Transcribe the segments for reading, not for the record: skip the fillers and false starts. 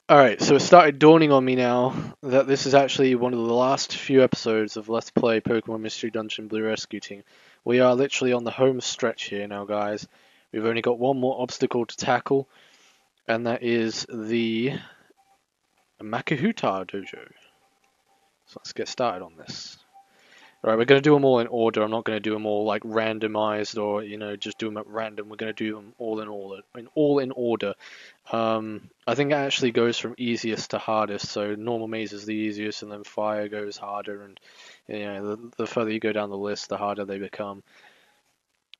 Alright, so it started dawning on me now that this is actually one of the last few episodes of Let's Play Pokemon Mystery Dungeon Blue Rescue Team. We are literally on the home stretch here now, guys. We've only got one more obstacle to tackle, and that is the Makuhita Dojo. So let's get started on this. Alright, we're going to do them all in order. I'm not going to do them all like randomized or, just do them at random. We're going to do them all in order. I think it actually goes from easiest to hardest. So normal maze is the easiest, and then fire goes harder, and the further you go down the list, the harder they become.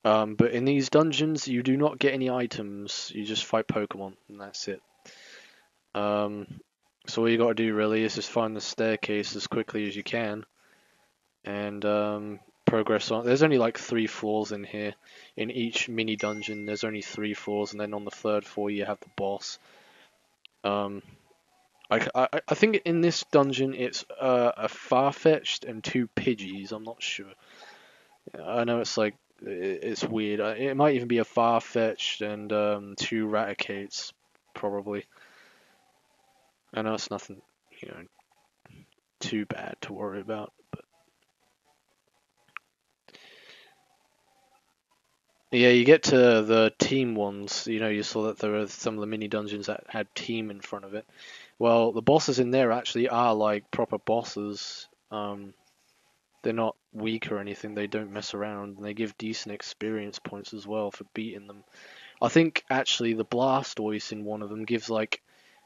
But in these dungeons, you do not get any items. You just fight Pokemon, and that's it. So all you got to do really is just find the staircase as quickly as you can, and progress on. There's only like 3 floors in here. In each mini dungeon, there's only 3 floors, and then on the 3rd floor you have the boss. I think in this dungeon it's a Farfetch'd and 2 Pidgeys. I'm not sure. I know it's weird. It might even be a Farfetch'd and 2 Raticates, probably. I know it's nothing, too bad to worry about. Yeah, you get to the team ones. You saw that there were some of the mini dungeons that had team in front of it. Well, the bosses in there actually are like proper bosses. They're not weak or anything. They don't mess around, and they give decent experience points as well for beating them. I think actually the Blastoise in one of them gives like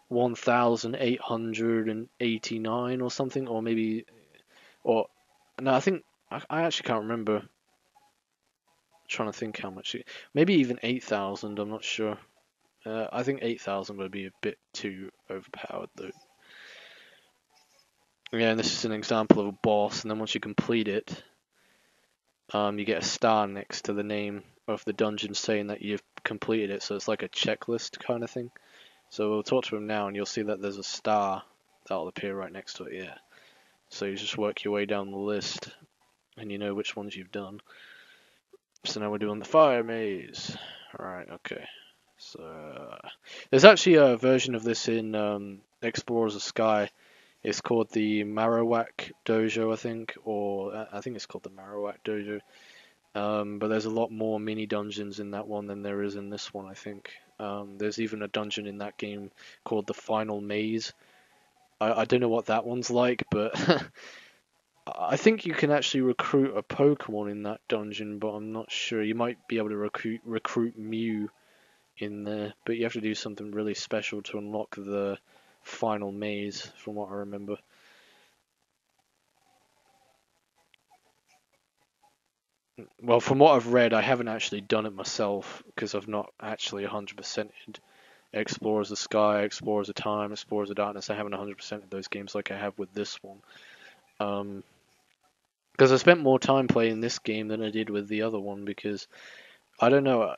1,889 or something, or maybe, or no, I actually can't remember. Trying to think how much. Maybe even 8,000. I'm not sure. I think 8,000 would be a bit too overpowered though. Yeah, and this is an example of a boss, and then once you complete it, you get a star next to the name of the dungeon saying that you've completed it, so it's like a checklist kind of thing. So we'll talk to him now, and you'll see that there's a star that'll appear right next to it, yeah. So you just work your way down the list, and you know which ones you've done. So now we're doing the fire maze. Alright, okay. So, there's actually a version of this in Explorers of Sky. It's called the Marowak Dojo, I think, or I think it's called the Marowak Dojo. But there's a lot more mini dungeons in that one than there is in this one, I think. There's even a dungeon in that game called the Final Maze. I don't know what that one's like, but I think you can actually recruit a Pokemon in that dungeon, but I'm not sure. You might be able to recruit Mew in there, but you have to do something really special to unlock the Final Maze, from what I remember. Well, from what I've read, I haven't actually done it myself because I've not actually 100%ed Explorers of Sky, Explorers of Time, Explorers of Darkness. I haven't 100%ed those games like I have with this one. Because I spent more time playing this game than I did with the other one, because I don't know.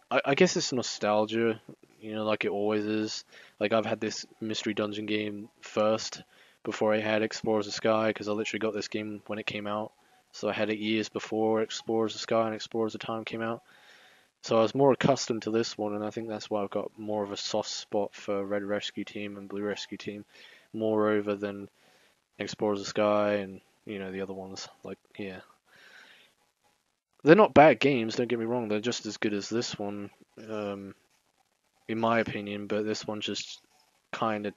I guess it's nostalgia, like it always is. Like I've had this Mystery Dungeon game first before I had Explorers of Sky, because I literally got this game when it came out. So I had it years before Explorers of Sky and Explorers of Time came out. So I was more accustomed to this one, and I think that's why I've got more of a soft spot for Red Rescue Team and Blue Rescue Team, moreover than Explorers of Sky and the other ones. Like, yeah. They're not bad games, don't get me wrong, they're just as good as this one, in my opinion, but this one just kind of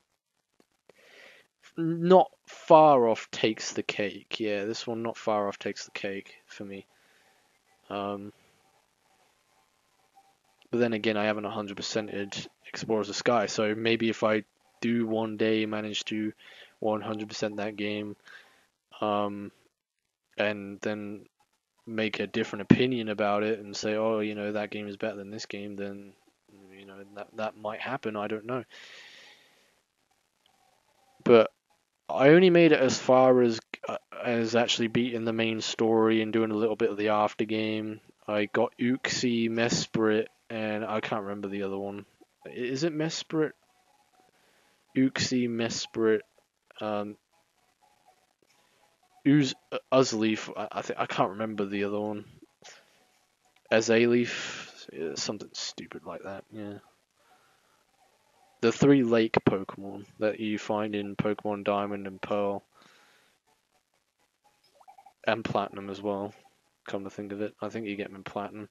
not far off takes the cake. Yeah, this one not far off takes the cake for me. But then again, I haven't 100%ed Explorers of Sky, so maybe if I do one day manage to 100% that game, and then make a different opinion about it and say, oh, that game is better than this game, then that might happen. I don't know. But I only made it as far as actually beating the main story and doing a little bit of the after game. I got Uxie, Mesprit, and I can't remember the other one. Is it Mesprit? Uxie, Mesprit, Uzleaf. I can't remember the other one. Azaleaf, something stupid like that. Yeah. the 3 lake Pokemon that you find in Pokemon Diamond and Pearl and Platinum as well. Come to think of it, I think you get them in Platinum.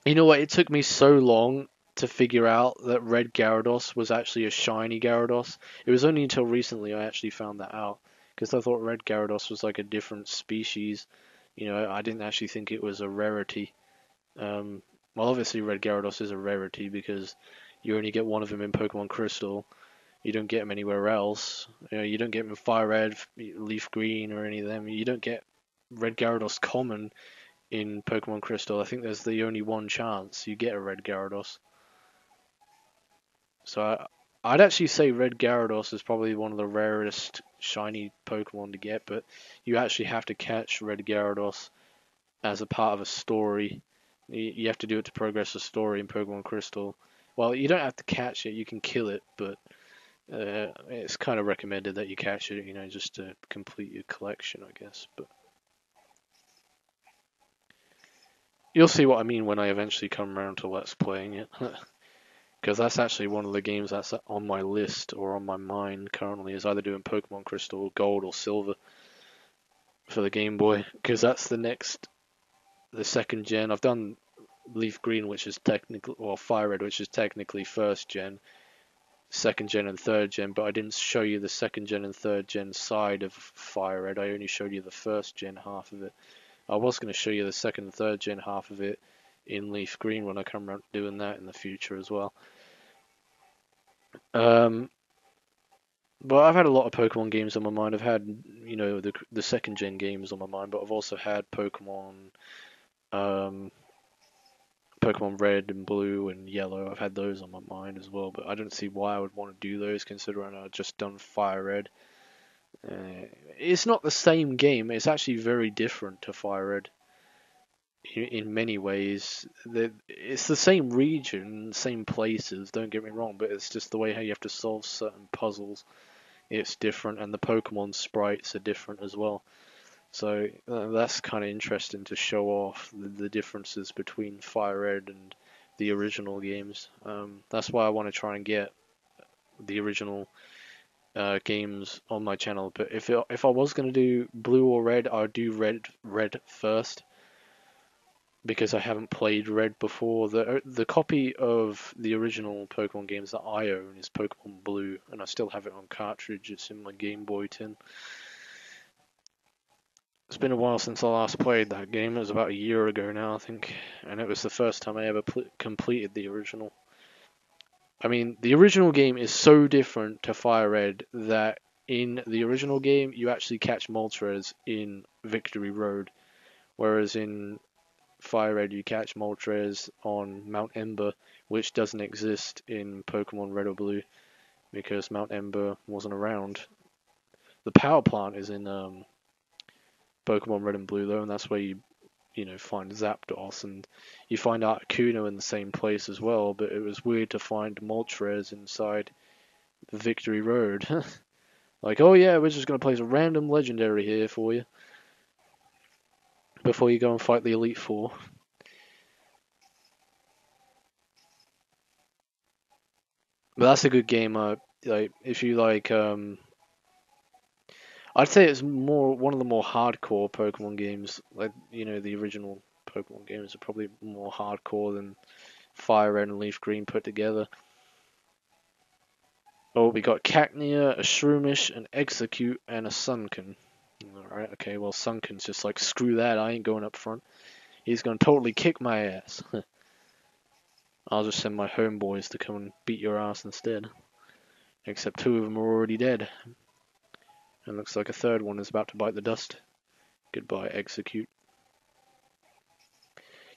You know what? It took me so long to figure out that Red Gyarados was actually a shiny Gyarados. It was only until recently I actually found that out, because I thought Red Gyarados was like a different species. You know, I didn't actually think it was a rarity. Well, obviously Red Gyarados is a rarity because you only get one of them in Pokemon Crystal. You don't get them anywhere else. You know, you don't get them in Fire Red, Leaf Green, or any of them. You don't get Red Gyarados common in Pokemon Crystal. I think there's the only one chance you get a Red Gyarados. So I'd actually say Red Gyarados is probably one of the rarest shiny Pokemon to get, but you actually have to catch Red Gyarados as a part of a story. You have to do it to progress the story in Pokemon Crystal. Well, you don't have to catch it, you can kill it, but it's kind of recommended that you catch it, you know, just to complete your collection, I guess. But you'll see what I mean when I eventually come around to Let's Playing it. Because that's actually one of the games that's on my list or on my mind currently, is either doing Pokemon Crystal, Gold, or Silver for the Game Boy. Because that's the second gen. I've done Leaf Green, which is technically, or Fire Red, which is technically first gen, second gen and third gen, but I didn't show you the second gen and third gen side of Fire Red. I only showed you the first gen half of it. I was going to show you the second and third gen half of it in Leaf Green when I come around to doing that in the future as well. But I've had a lot of Pokemon games on my mind. I've had, you know, the second gen games on my mind, but I've also had Pokemon Red and Blue and Yellow. I've had those on my mind as well, but I don't see why I would want to do those considering I've just done Fire Red. It's not the same game. It's actually very different to Fire Red in many ways. It's the same region, same places, don't get me wrong, but it's just the way how you have to solve certain puzzles. It's different, and the Pokemon sprites are different as well. So that's kind of interesting to show off the differences between Fire Red and the original games. That's why I want to try and get the original games on my channel. But if I was going to do Blue or Red, I would do Red first, because I haven't played Red before. The copy of the original Pokemon games that I own is Pokemon Blue, and I still have it on cartridge. It's in my Game Boy tin. It's been a while since I last played that game. It was about a year ago now, I think, and it was the first time I ever completed the original. I mean, the original game is so different to Fire Red that in the original game you actually catch Moltres in Victory Road, whereas in Fire Red you catch Moltres on Mount Ember, which doesn't exist in Pokemon Red or Blue because Mount Ember wasn't around. The power plant is in Pokemon Red and Blue though, and that's where you find Zapdos, and you find Articuno in the same place as well, but it was weird to find Moltres inside Victory Road. Like, oh yeah, we're just going to place a random legendary here for you before you go and fight the Elite Four. But that's a good game. Like, if you like, I'd say it's one of the more hardcore Pokemon games. Like, the original Pokemon games are probably more hardcore than Fire Red and Leaf Green put together. Oh, we got Cacnea, a Shroomish, an Execute, and a Sunken. Alright, okay, well Sunken's just like, screw that, I ain't going up front. He's gonna totally kick my ass. I'll just send my homeboys to come and beat your ass instead. Except 2 of them are already dead. And looks like a third one is about to bite the dust. Goodbye, Execute.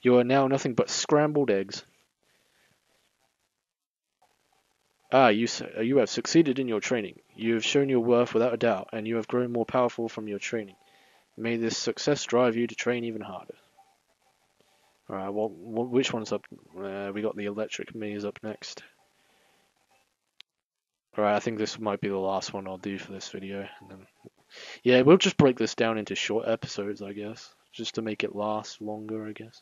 You are now nothing but scrambled eggs. You have succeeded in your training. You have shown your worth without a doubt, and you have grown more powerful from your training. May this success drive you to train even harder. Alright, well, which one's up? We got the Electric Maze up next. Alright, I think this might be the last one I'll do for this video. And then, yeah, we'll just break this down into short episodes, I guess. Just to make it last longer, I guess.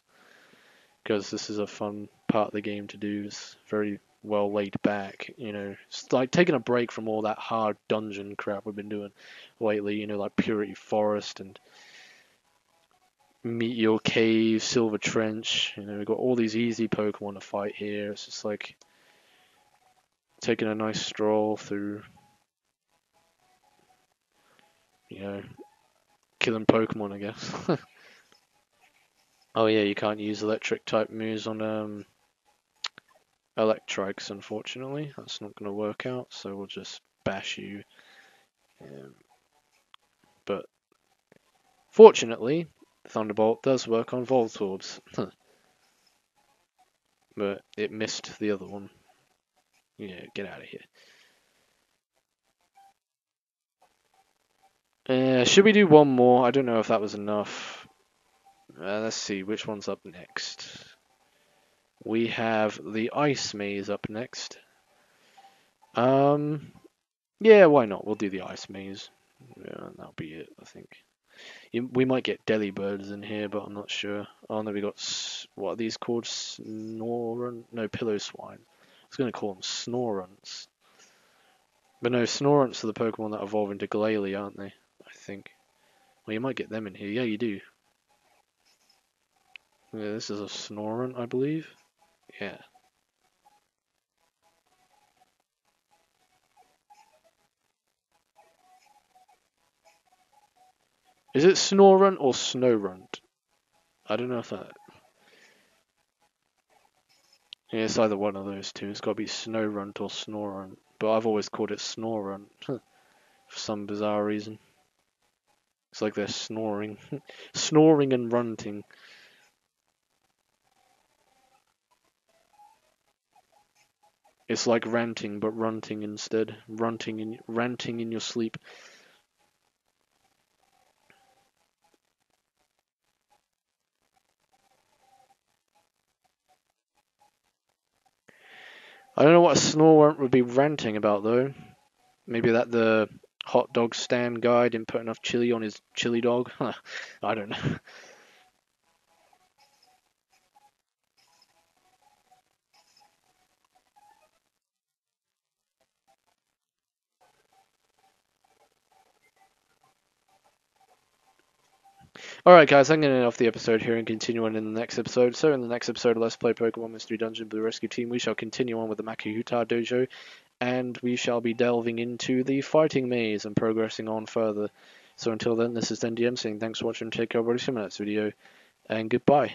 Because this is a fun part of the game to do. It's very, well laid back. You know, it's like taking a break from all that hard dungeon crap we've been doing lately. You know, like Purity Forest and Meteor Cave, Silver Trench. You know, we've got all these easy Pokemon to fight here. It's just like taking a nice stroll through, you know, killing Pokemon, I guess. Oh yeah, you can't use electric type moves on Electrikes, unfortunately. That's not going to work out, so we'll just bash you. But fortunately, Thunderbolt does work on Voltorbs. But it missed the other one. Yeah, get out of here. Should we do one more? I don't know if that was enough. Let's see, which one's up next? We have the Ice Maze up next. Yeah, why not? We'll do the Ice Maze. Yeah, that'll be it, I think. We might get Delibirds in here, but I'm not sure. Oh no, we got, what are these called? Snorunt? No, Pillow Swine. I was going to call them Snorunts. But no, Snorunts are the Pokemon that evolve into Glalie, aren't they? I think. Well, you might get them in here. Yeah, you do. Yeah, this is a Snorunt, I believe. Yeah. Is it Snorunt or Snowrunt? I don't know if that... Yeah, it's either one of those two. It's got to be Snowrunt or Snorunt. But I've always called it Snorunt. For some bizarre reason. It's like they're snoring. Snoring and runting. It's like ranting, but runting instead. Ranting in your sleep. I don't know what a Snorunt would be ranting about, though. Maybe that the hot dog stand guy didn't put enough chili on his chili dog? I don't know. Alright guys, I'm going to end off the episode here and continue on in the next episode. So in the next episode of Let's Play Pokemon Mystery Dungeon Blue Rescue Team, we shall continue on with the Makuhita Dojo, and we shall be delving into the fighting maze and progressing on further. So until then, this is NDM saying thanks for watching, take care everybody, see you in the next video, and goodbye.